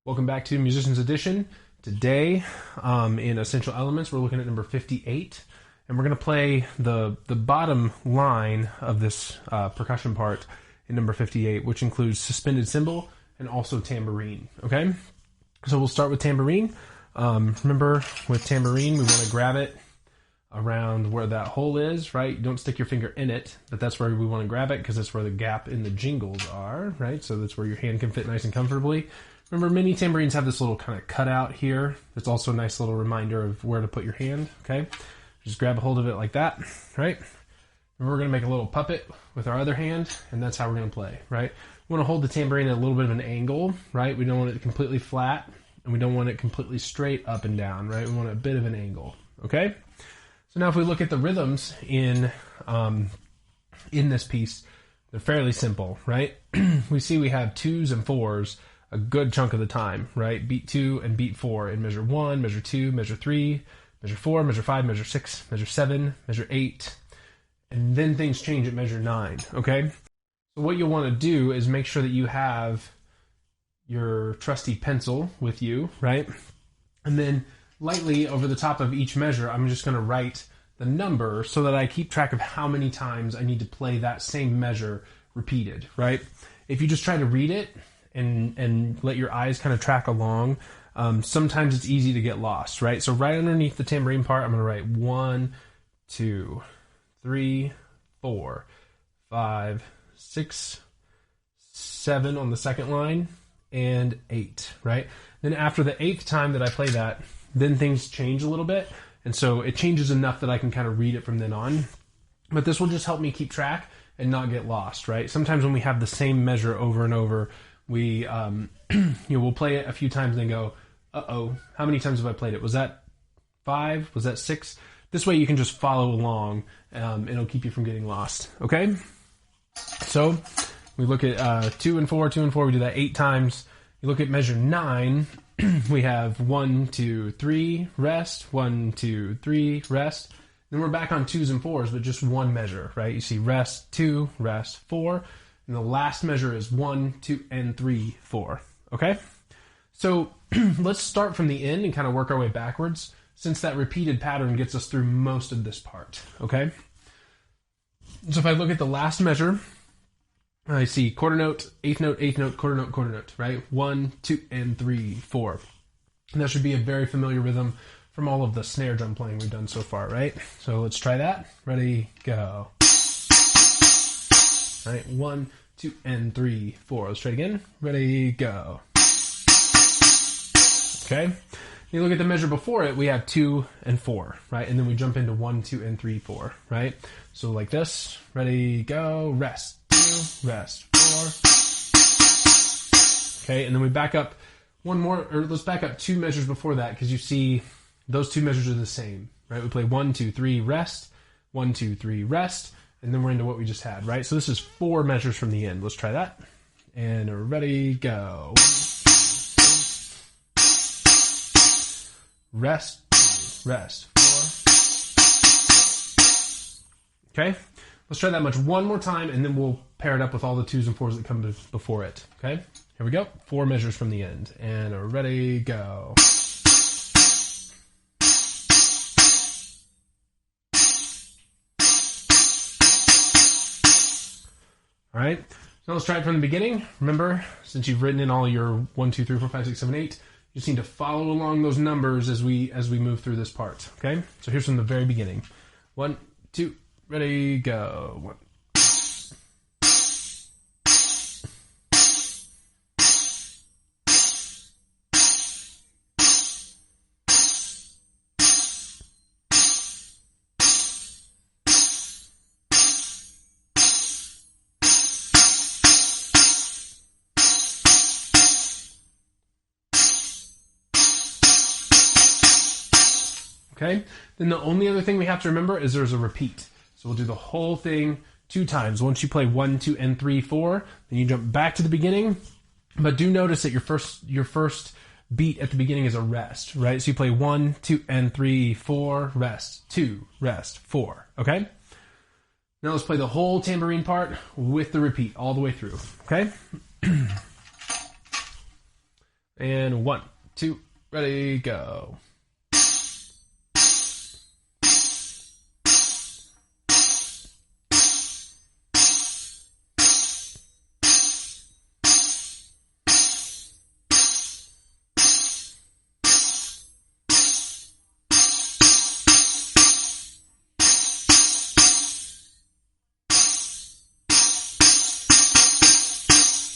Welcome back to Musicians Edition. Today, in Essential Elements, we're looking at number 58, and we're going to play the bottom line of this percussion part in number 58, which includes suspended cymbal and also tambourine. Okay, so we'll start with tambourine. Remember, with tambourine, we want to grab it around where that hole is, right? You don't stick your finger in it, but that's where we want to grab it because that's where the gap in the jingles are, right? So that's where your hand can fit nice and comfortably. Remember, many tambourines have this little kind of cutout here. It's also a nice little reminder of where to put your hand, okay? Just grab a hold of it like that, right? And we're going to make a little puppet with our other hand, and that's how we're going to play, right? We want to hold the tambourine at a little bit of an angle, right? We don't want it completely flat, and we don't want it completely straight up and down, right? We want a bit of an angle, okay? So now if we look at the rhythms in this piece, they're fairly simple, right? We see we have twos and fours a good chunk of the time, right? Beat 2 and beat 4 in measure 1, measure 2, measure 3, measure 4, measure 5, measure 6, measure 7, measure 8, and then things change at measure 9, okay? So what you'll want to do is make sure that you have your trusty pencil with you, right? And then lightly over the top of each measure, I'm just going to write the number so that I keep track of how many times I need to play that same measure repeated, right? If you just try to read it, and let your eyes kind of track along, sometimes it's easy to get lost, right? So right underneath the tambourine part, I'm going to write 1, 2, 3, 4, 5, 6, 7 on the second line, and 8, right? Then after the 8th time that I play that, then things change a little bit, and so it changes enough that I can kind of read it from then on. But this will just help me keep track and not get lost, right? Sometimes when we have the same measure over and over, we we'll play it a few times and then go, uh-oh, how many times have I played it? Was that 5? Was that 6? This way you can just follow along, and it'll keep you from getting lost, okay? So we look at 2 and 4, 2 and 4, we do that 8 times. You look at measure 9, we have 1, 2, 3, rest, 1, 2, 3, rest. Then we're back on 2s and 4s, but just one measure, right? You see rest, 2, rest, 4. And the last measure is 1, 2, and 3, 4. Okay? So let's start from the end and kind of work our way backwards, since that repeated pattern gets us through most of this part. Okay? So if I look at the last measure, I see quarter note, eighth note, quarter note, right? 1, 2, and 3, 4. And that should be a very familiar rhythm from all of the snare drum playing we've done so far, right? So let's try that. Ready, go. All right, 1, 2, and 3, 4. Let's try it again. Ready, go. Okay. You look at the measure before it, we have 2 and 4, right? And then we jump into 1, 2, and 3, 4, right? So like this. Ready, go. Rest, 2, rest, 4. Okay, and then we back up one more, or let's back up 2 measures before that, because you see those 2 measures are the same, right? We play 1, 2, 3, rest, 1, 2, 3, rest. And then we're into what we just had, right? So this is 4 measures from the end. Let's try that. And ready, go. Rest, 2, rest, 4. Okay? Let's try that much one more time, and then we'll pair it up with all the 2s and 4s that come before it. Okay? Here we go. 4 measures from the end. And ready, go. All right, so let's try it from the beginning. Remember, since you've written in all your 1, 2, 3, 4, 5, 6, 7, 8, you just need to follow along those numbers as we move through this part. Okay, so here's from the very beginning. 1, 2, ready, go. 1. Okay, then the only other thing we have to remember is there's a repeat. So we'll do the whole thing 2 times. Once you play 1, 2, and 3, 4, then you jump back to the beginning. But do notice that your first beat at the beginning is a rest, right? So you play 1, 2, and 3, 4, rest, 2, rest, 4. Okay? Now let's play the whole tambourine part with the repeat all the way through. Okay? And 1, 2, ready, go.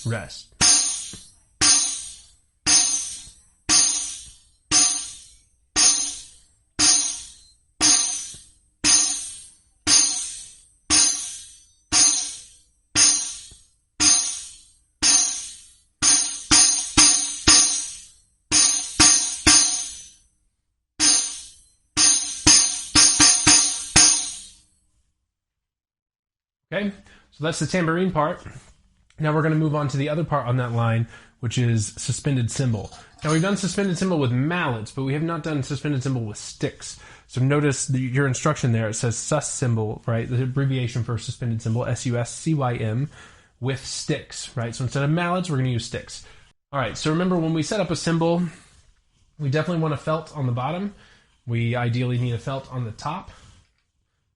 Rest. Okay, so that's the tambourine part. Now we're going to move on to the other part on that line, which is suspended cymbal. Now we've done suspended cymbal with mallets, but we have not done suspended cymbal with sticks. So notice your instruction there. It says sus cymbal, right? The abbreviation for suspended cymbal, S-U-S-C-Y-M, with sticks, right? So instead of mallets, we're going to use sticks. All right, so remember when we set up a cymbal, we definitely want a felt on the bottom. We ideally need a felt on the top.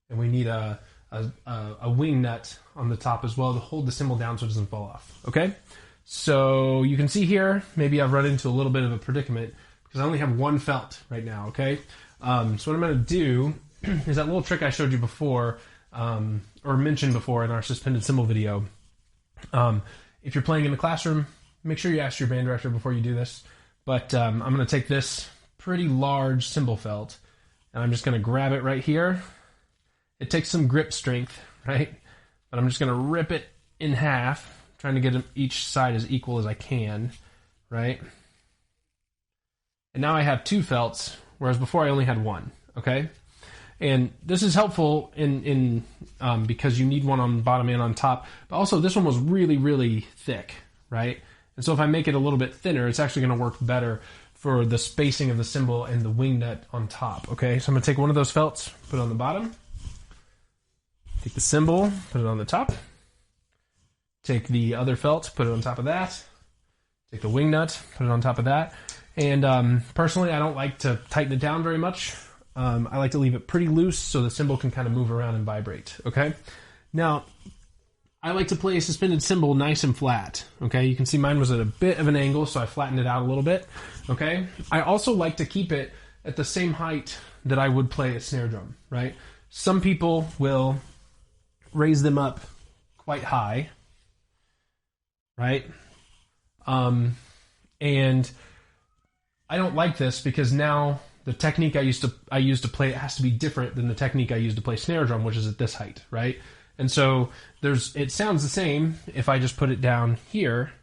And we need a wing nut on the top as well to hold the cymbal down so it doesn't fall off. Okay, so you can see here, maybe I've run into a little bit of a predicament because I only have one felt right now. Okay, so what I'm going to do is that little trick I showed you before, or mentioned before in our suspended cymbal video. If you're playing in the classroom, make sure you ask your band director before you do this. But I'm going to take this pretty large cymbal felt and I'm just going to grab it right here. It takes some grip strength, right? But I'm just going to rip it in half, trying to get them each side as equal as I can, right? And now I have two felts, whereas before I only had one, okay? And this is helpful in because you need one on the bottom and on top. But also this one was really, really thick, right? And so if I make it a little bit thinner, it's actually going to work better for the spacing of the cymbal and the wing nut on top, okay? So I'm going to take one of those felts, put it on the bottom. Take the cymbal, put it on the top. Take the other felt, put it on top of that. Take the wing nut, put it on top of that. And personally, I don't like to tighten it down very much. I like to leave it pretty loose so the cymbal can kind of move around and vibrate, okay? Now, I like to play a suspended cymbal nice and flat, okay? You can see mine was at a bit of an angle, so I flattened it out a little bit, okay? I also like to keep it at the same height that I would play a snare drum, right? Some people will raise them up quite high, right? And I don't like this because now the technique I use to play it has to be different than the technique I use to play snare drum, which is at this height, right? And so it sounds the same if I just put it down here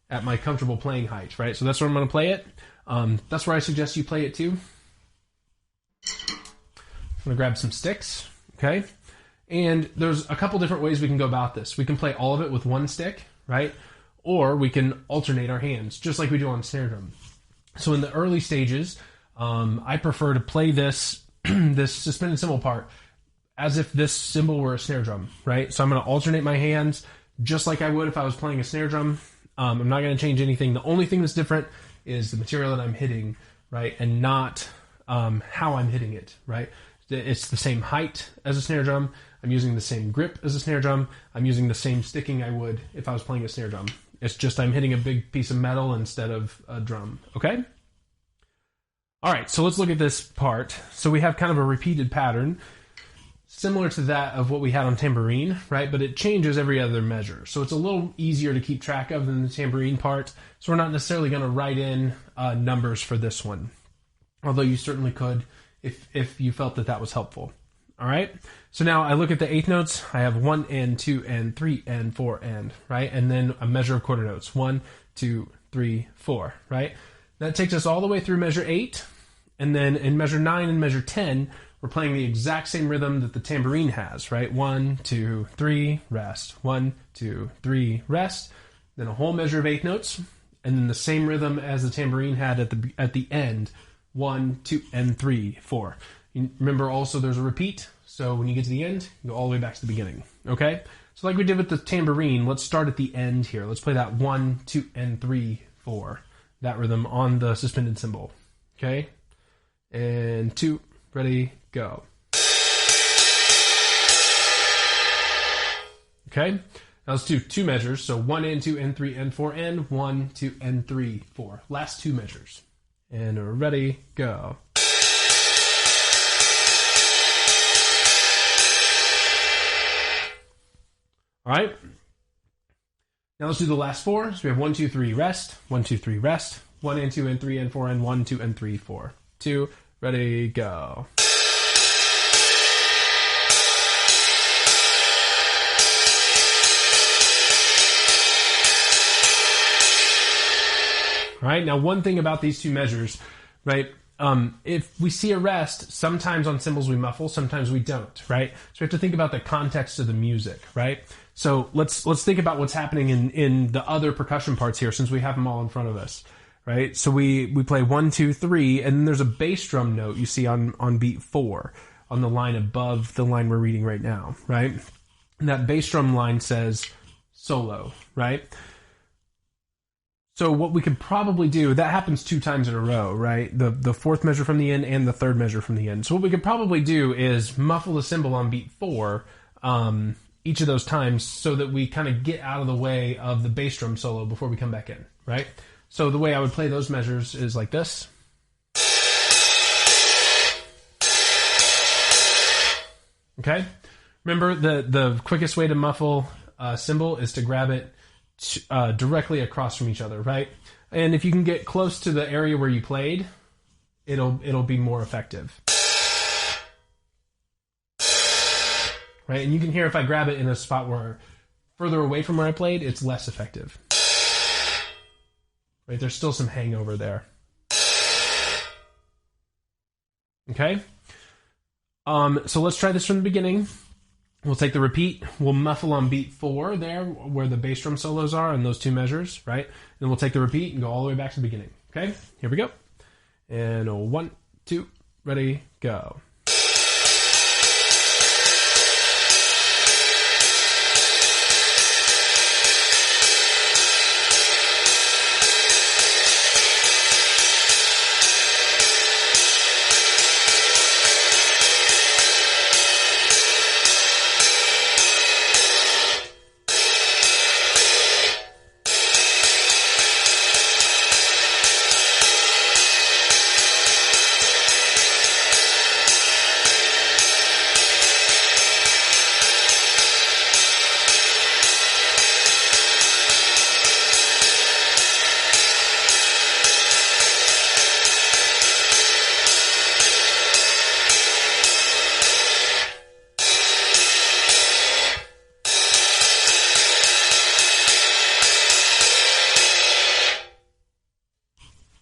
at my comfortable playing height, right? So that's where I'm going to play it. That's where I suggest you play it too. I'm going to grab some sticks, okay? And there's a couple different ways we can go about this. We can play all of it with one stick, right? Or we can alternate our hands, just like we do on snare drum. So in the early stages, I prefer to play this this suspended cymbal part as if this cymbal were a snare drum, right? So I'm going to alternate my hands just like I would if I was playing a snare drum. I'm not going to change anything. The only thing that's different is the material that I'm hitting, right? And not how I'm hitting it, right? It's the same height as a snare drum. I'm using the same grip as a snare drum. I'm using the same sticking I would if I was playing a snare drum. It's just I'm hitting a big piece of metal instead of a drum, okay? All right, so let's look at this part. So we have kind of a repeated pattern, similar to that of what we had on tambourine, right? But it changes every other measure. So it's a little easier to keep track of than the tambourine part. So we're not necessarily going to write in numbers for this one, although you certainly could if you felt that was helpful. All right, so now I look at the eighth notes. I have 1 and 2 and 3 and 4 and, right? And then a measure of quarter notes, 1, 2, 3, 4, right? That takes us all the way through measure 8. And then in measure 9 and measure 10, we're playing the exact same rhythm that the tambourine has, right? 1, 2, 3, rest. 1, 2, 3, rest. Then a whole measure of eighth notes. And then the same rhythm as the tambourine had at the end, 1, 2, and 3, 4. You remember also there's a repeat, so when you get to the end, you go all the way back to the beginning, okay? So like we did with the tambourine, let's start at the end here. Let's play that 1, 2, and 3, 4, that rhythm on the suspended cymbal. Okay? And 2, ready, go. Okay? Now let's do 2 measures. So 1 and 2 and 3 and 4 and 1, 2 and 3, 4. Last 2 measures. And ready, go. All right. Now let's do the last 4. So we have 1, 2, 3, rest. 1, 2, 3, rest. 1 and 2 and 3 and 4 and 1, 2 and 3, 4. 2, ready, go. All right. Now, one thing about these 2 measures, right? If we see a rest, sometimes on cymbals we muffle, sometimes we don't, right? So we have to think about the context of the music, right? So let's think about what's happening in the other percussion parts here, since we have them all in front of us, right? So we play 1, 2, 3, and then there's a bass drum note you see on beat 4 on the line above the line we're reading right now, right? And that bass drum line says solo, right? So what we could probably do, that happens 2 times in a row, right? The 4th measure from the end and the 3rd measure from the end. So what we could probably do is muffle the cymbal on beat 4 each of those times so that we kind of get out of the way of the bass drum solo before we come back in, right? So the way I would play those measures is like this. Okay? Remember, the quickest way to muffle a cymbal is to grab it directly across from each other, right? And if you can get close to the area where you played, it'll be more effective. Right? And you can hear if I grab it in a spot where further away from where I played, it's less effective. Right? There's still some hangover there. Okay? So let's try this from the beginning. We'll take the repeat. We'll muffle on beat 4 there, where the bass drum solos are in those 2 measures, right? And then we'll take the repeat and go all the way back to the beginning. Okay? Here we go. And 1, 2, ready, go.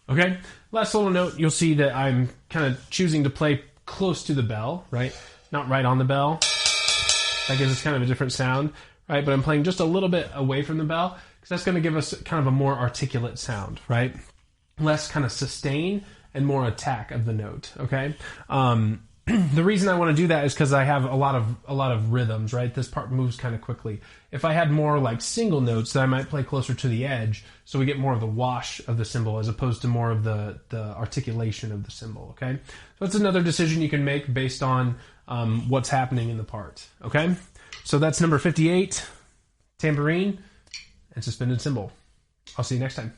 Okay, last little note, you'll see that I'm kind of choosing to play close to the bell, right? Not right on the bell. That gives us kind of a different sound, right? But I'm playing just a little bit away from the bell because that's going to give us kind of a more articulate sound, right? Less kind of sustain and more attack of the note, okay? The reason I want to do that is because I have a lot of rhythms, right? This part moves kind of quickly. If I had more like single notes, then I might play closer to the edge, so we get more of the wash of the cymbal as opposed to more of the articulation of the cymbal, okay? So that's another decision you can make based on what's happening in the part, okay? So that's number 58, Tambourine and Suspended Cymbal. I'll see you next time.